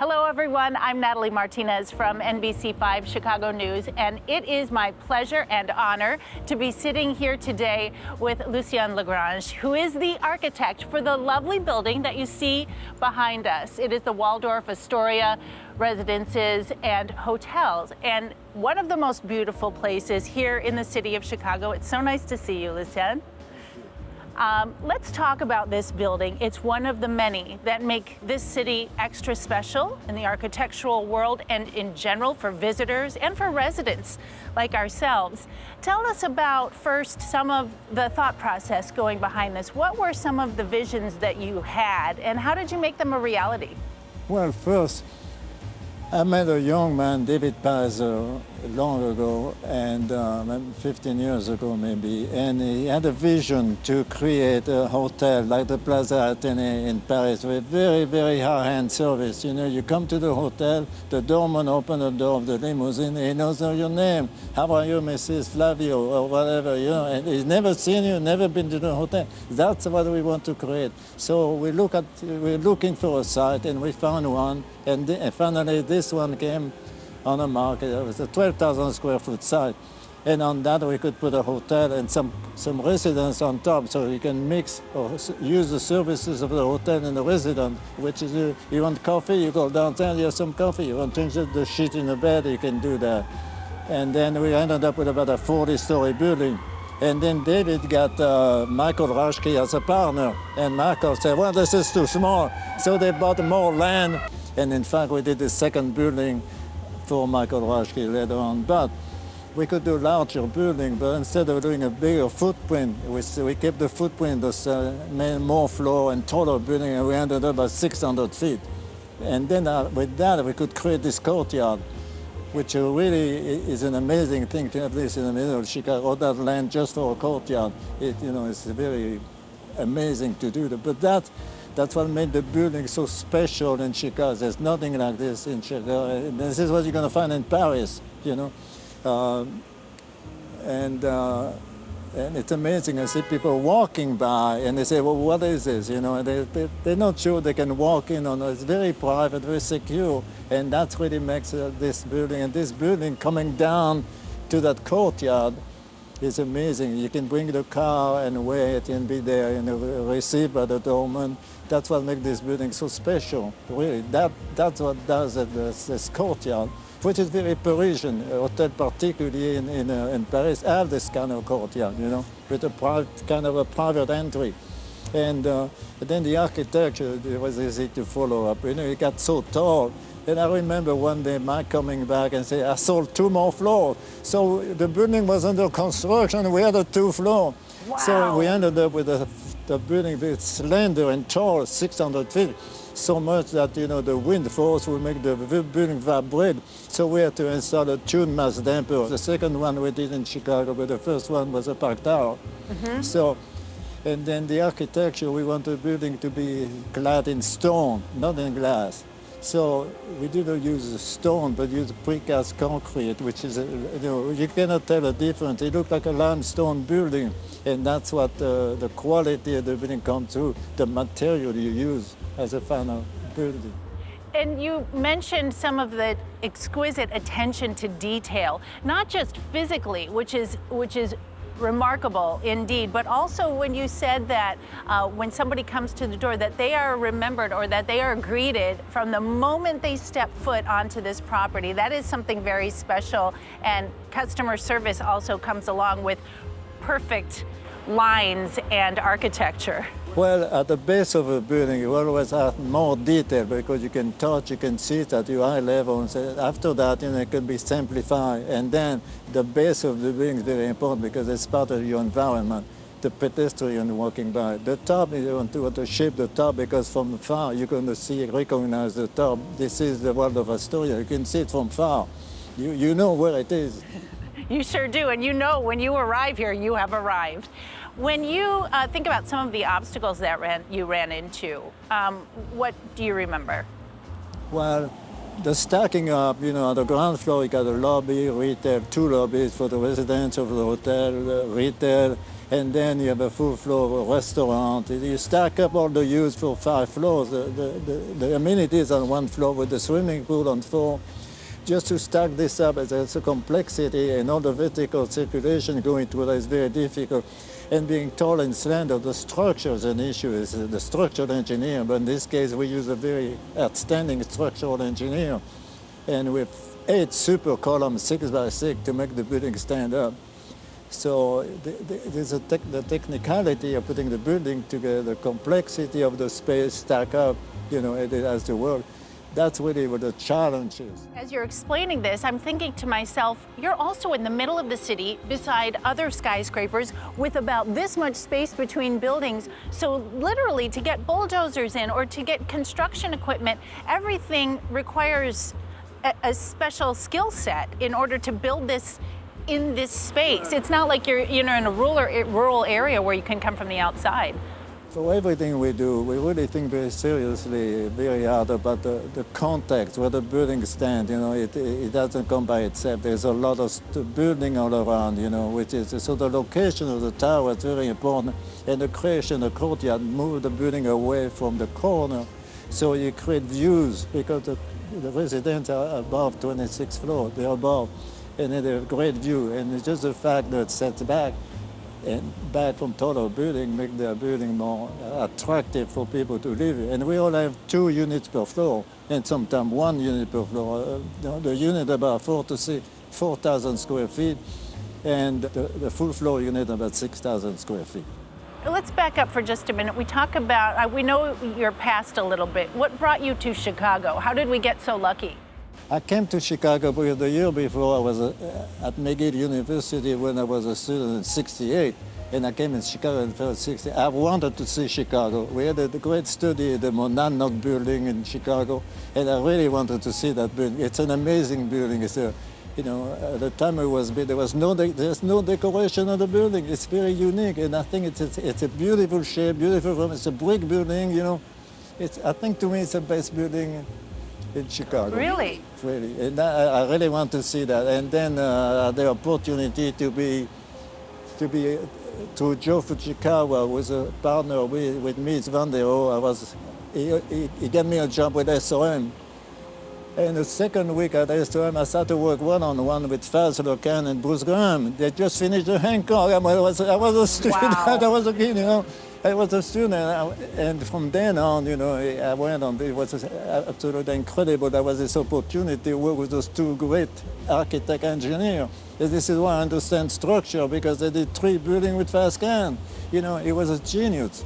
Hello, everyone. I'm Natalie Martinez from NBC5 Chicago News, and it is my pleasure and honor to be sitting here today with Lucien Lagrange, who is the architect for the lovely building that you see behind us. It is the Waldorf Astoria Residences and Hotels, and one of the most beautiful places here in the city of Chicago. It's so nice to see you, Lucien. Let's talk about this building. It's one of the many that make this city extra special in the architectural world and in general for visitors and for residents like ourselves. Tell us about first some of the thought process going behind this. What were some of the visions that you had and how did you make them a reality? Well, first, I met a young man, David Pazzo, long ago, and 15 years ago maybe, and he had a vision to create a hotel like the Plaza Athénée in Paris with very, very high-end service. You know, you come to the hotel, the doorman opens the door of the limousine, he knows your name. How are you, Mrs. Flavio, or whatever, you know, and he's never seen you, never been to the hotel. That's what we want to create. So we're looking for a site, and we found one, and finally this one came on the market. It was a 12,000 square foot site. And on that we could put a hotel and some residence on top, so you can mix or use the services of the hotel and the residence, which is you want coffee, you go downtown, you have some coffee. You want to change the sheet in the bed, you can do that. And then we ended up with about a 40-story building. And then David got Michael Rashke as a partner. And Michael said, well, this is too small. So they bought more land. And in fact, we did the second building for Michael Rashke later on. But we could do a larger building, but instead of doing a bigger footprint, we kept the footprint, made more floor and taller building, and we ended up at 600 feet. And then with that, we could create this courtyard, which really is an amazing thing to have this in the middle of Chicago, all that land just for a courtyard. It's very amazing to do that. But that's what made the building so special in Chicago. There's nothing like this in Chicago. This is what you're going to find in Paris, you know. And it's amazing. I see people walking by and they say, well, what is this? You know, they're not sure they can walk in on it. It's very private, very secure. And that really makes this building. And this building coming down to that courtyard is amazing. You can bring the car and wait and be there and receive by the doorman. That's what makes this building so special, really. That's what does it, this courtyard, which is very Parisian. Hotel particularly in Paris have this kind of courtyard, you know, with a kind of a private entry. And then the architecture, it was easy to follow up. You know, it got so tall. And I remember one day Mike coming back and saying, I sold 2 more floors. So the building was under construction, we had a 2 floor. Wow. So we ended up with the building very slender and tall, 600 feet, so much that, you know, the wind force will make the building vibrate. So we had to install a tune mass damper. The second one we did in Chicago, but the first one was a Park Tower. Mm-hmm. So, and then the architecture, we want the building to be clad in stone, not in glass. So we didn't use stone, but use precast concrete, which is, you cannot tell the difference. It looked like a limestone building, and that's what the quality of the building comes through, the material you use as a final building. And you mentioned some of the exquisite attention to detail, not just physically, which is remarkable indeed, but also when you said that when somebody comes to the door that they are remembered or that they are greeted from the moment they step foot onto this property. That is something very special, and customer service also comes along with perfect lines and architecture. Well, at the base of a building, you always have more detail because you can touch, you can see it at your eye level. And so after that, you know, it can be simplified. And then the base of the building is very important because it's part of your environment, the pedestrian walking by. The top, you want to shape the top because from far you're going to recognize the top. This is the Waldorf Astoria. You can see it from far. You know where it is. You sure do, and you know when you arrive here, you have arrived. When you think about some of the obstacles that you ran into, what do you remember? Well, the stacking up, you know, on the ground floor, you got a lobby, retail, 2 lobbies for the residents of the hotel, retail, and then you have a full floor restaurant. You stack up all the use for 5 floors, the amenities on 1 floor with the swimming pool on 4. Just to stack this up, it's a complexity, and all the vertical circulation going through that is very difficult. And being tall and slender, the structure is an issue. It's the structural engineer, but in this case, we use a very outstanding structural engineer. And with 8 super columns, 6 by 6, to make the building stand up. So there's the technicality of putting the building together, the complexity of the space stack up, it has to work. That's really what the challenge is. As you're explaining this, I'm thinking to myself, you're also in the middle of the city beside other skyscrapers with about this much space between buildings. So literally to get bulldozers in or to get construction equipment, everything requires a special skill set in order to build this in this space. It's not like you're in a rural area where you can come from the outside. For everything we do, we really think very seriously, very hard about the context, where the building stands. It doesn't come by itself. There's a lot of building all around, which is, so the location of the tower is very important. And the creation of the courtyard move the building away from the corner, so you create views, because the residents are above 26th floor, they're above, and they have a great view. And it's just the fact that it sets back and back from taller building make the building more attractive for people to live in. And we all have 2 units per floor, and sometimes 1 unit per floor. The unit about 4,000 square feet, and the full floor unit about 6,000 square feet. Let's back up for just a minute. We talk about, we know your past a little bit. What brought you to Chicago? How did we get so lucky? I came to Chicago because the year before I was at McGill University when I was a student in '68, and I came in Chicago in '60. I wanted to see Chicago. We had a great study at the Monadnock building in Chicago, and I really wanted to see that building. It's an amazing building. It's at the time it was built, there's no decoration of the building. It's very unique, and I think it's a beautiful shape, beautiful form. It's a brick building, I think to me it's the best building in Chicago. Really? Really. And I really want to see that. And then the opportunity to Joe Fujikawa was a partner with Mies van der Rohe. He gave me a job with SOM. And the second week at SOM, I started to work one-on-one with Fazl Khan and Bruce Graham. They just finished the Hancock. I was a student. Wow. I was a kid, I was a student, and from then on, I went on. It was absolutely incredible. There was this opportunity to work with those 2 great architect engineers. And this is why I understand structure, because they did 3 buildings with Fazl. It was a genius.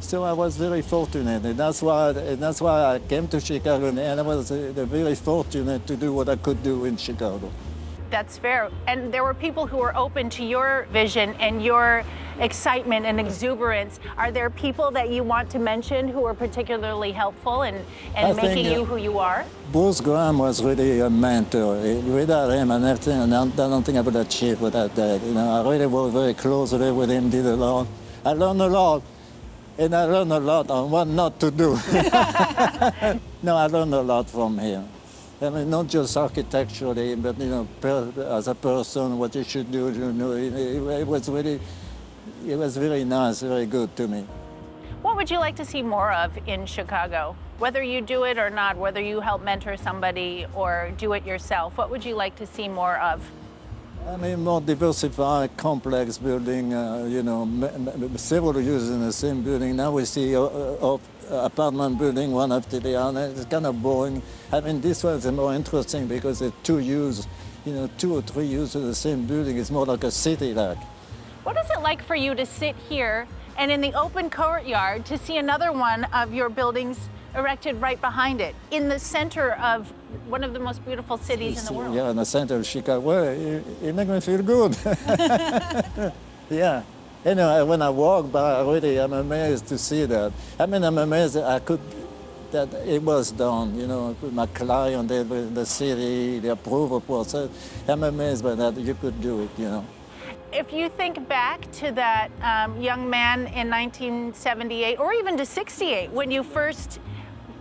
So I was very fortunate, and that's why I came to Chicago, and I was very fortunate to do what I could do in Chicago. That's fair. And there were people who were open to your vision and your excitement and exuberance. Are there people that you want to mention who were particularly helpful in making you who you are? Bruce Graham was really a mentor. Without him, I don't think I would achieve without that. I really worked very closely with him, did a lot. I learned a lot. And I learned a lot on what not to do. No, I learned a lot from him. I mean, not just architecturally, but as a person, what you should do. It was very nice, very good to me. What would you like to see more of in Chicago? Whether you do it or not, whether you help mentor somebody or do it yourself, what would you like to see more of? I mean, more diversified, complex building, several uses in the same building. Now we see apartment building one after the other. It's kind of boring. I mean, this one is more interesting because it's 2 uses, 2 or 3 uses of the same building. It's more like a city like. What is it like for you to sit here and in the open courtyard to see another one of your buildings erected right behind it, in the center of one of the most beautiful cities in the world? Yeah, in the center of Chicago. Well, it makes me feel good. Yeah. When I walk by, I'm amazed to see that. I mean, I'm amazed that it was done, with my client, the city, the approval process. I'm amazed by that you could do it, If you think back to that young man in 1978, or even to 68, when you first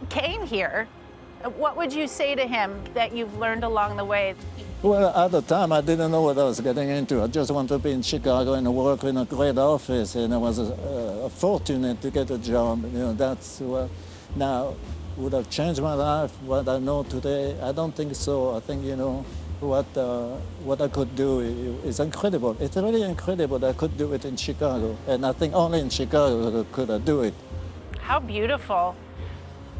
came here, What would you say to him that you've learned along the way? Well, at the time, I didn't know what I was getting into. I just wanted to be in Chicago and work in a great office, and I was fortunate to get a job. You know, that's what now would have changed my life. What I know today, I don't think so. I think, you know, what I could do is incredible. It's really incredible that I could do it in Chicago, and I think only in Chicago could I do it. How beautiful.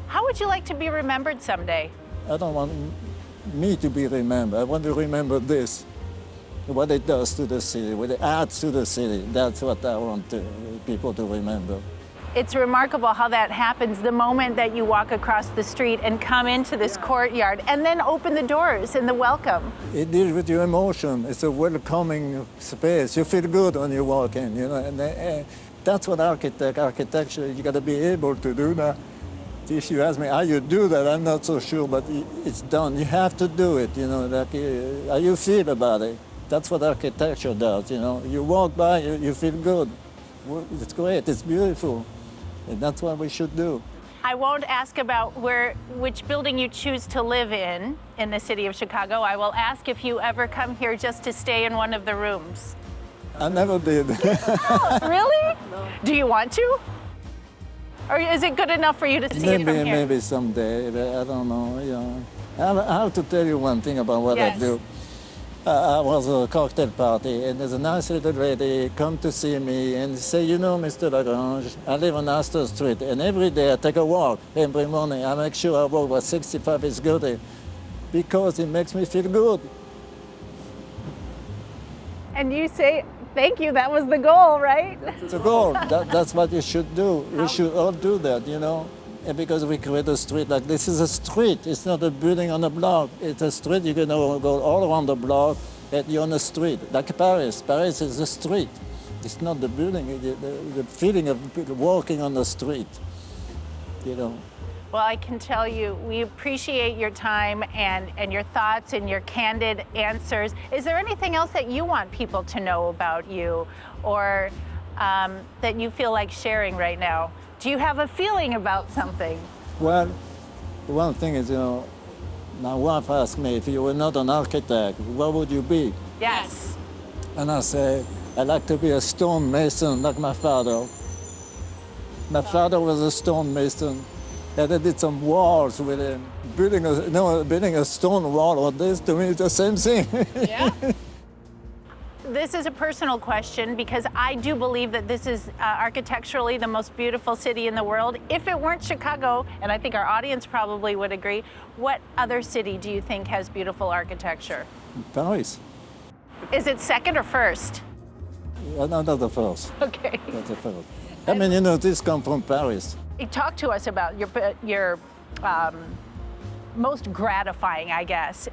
How would you like to be remembered someday? I don't want me to be remembered. I want to remember this, what it does to the city, what it adds to the city. That's what I want people to remember. It's remarkable how that happens the moment that you walk across the street and come into this courtyard and then open the doors and the welcome. It deals with your emotion. It's a welcoming space. You feel good when you walk in, you know, and that's what architecture, you got to be able to do that. If you ask me how you do that, I'm not so sure, but it's done. You have to do it, you know, like how you feel about it. That's what architecture does, you know. You walk by, you feel good. It's great, it's beautiful, and that's what we should do. I won't ask about which building you choose to live in the city of Chicago. I will ask if you ever come here just to stay in one of the rooms. I never did. Oh, really? No. Do you want to? Or is it good enough for you to see it from here? Maybe someday, but I don't know. You know. I have to tell you one thing about what I do. I was at a cocktail party, and there's a nice little lady come to see me and say, you know, Mr. Lagrange, I live on Astor Street, and every day I take a walk. Every morning I make sure I walk by 65 is good, because it makes me feel good. And you say, thank you, that was the goal, right? It's a goal. That's what you should do. We should all do that, you know. And because we create a street like this is a street. It's not a building on a block. It's a street. You can go all around the block and you're on a street. Like Paris. Paris is a street. It's not the building, the feeling of walking on the street, you know. Well, I can tell you, we appreciate your time and your thoughts and your candid answers. Is there anything else that you want people to know about you or that you feel like sharing right now? Do you have a feeling about something? Well, one thing is, you know, my wife asked me, if you were not an architect, what would you be? Yes. And I said, I'd like to be a stone mason like my father. My father was a stone mason. And I did some walls with him. Building a stone wall or this, to me, it's the same thing. Yeah. This is a personal question because I do believe that this is architecturally the most beautiful city in the world. If it weren't Chicago, and I think our audience probably would agree, what other city do you think has beautiful architecture? Paris. Is it second or first? No, not the first. Okay. Not the first. I mean, you know, this comes from Paris. Talk to us about your most gratifying, I guess.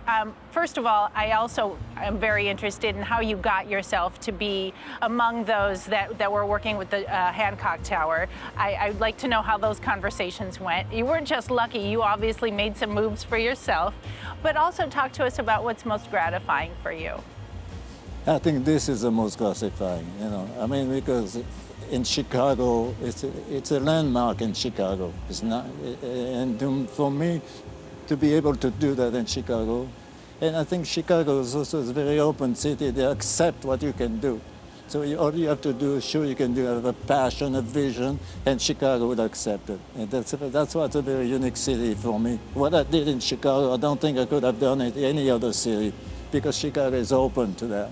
First of all, I also am very interested in how you got yourself to be among those that were working with the Hancock Tower. I'd like to know how those conversations went. You weren't just lucky, you obviously made some moves for yourself, but also talk to us about what's most gratifying for you. I think this is the most gratifying, you know. I mean, because in Chicago, it's a landmark in Chicago. It's not, and for me, to be able to do that in Chicago. And I think Chicago is also a very open city. They accept what you can do. So all you have to do is show you can do, have a passion, a vision, and Chicago would accept it. And that's why it's a very unique city for me. What I did in Chicago, I don't think I could have done it in any other city because Chicago is open to that.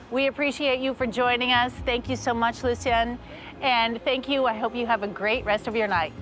We appreciate you for joining us. Thank you so much, Lucien. And thank you. I hope you have a great rest of your night.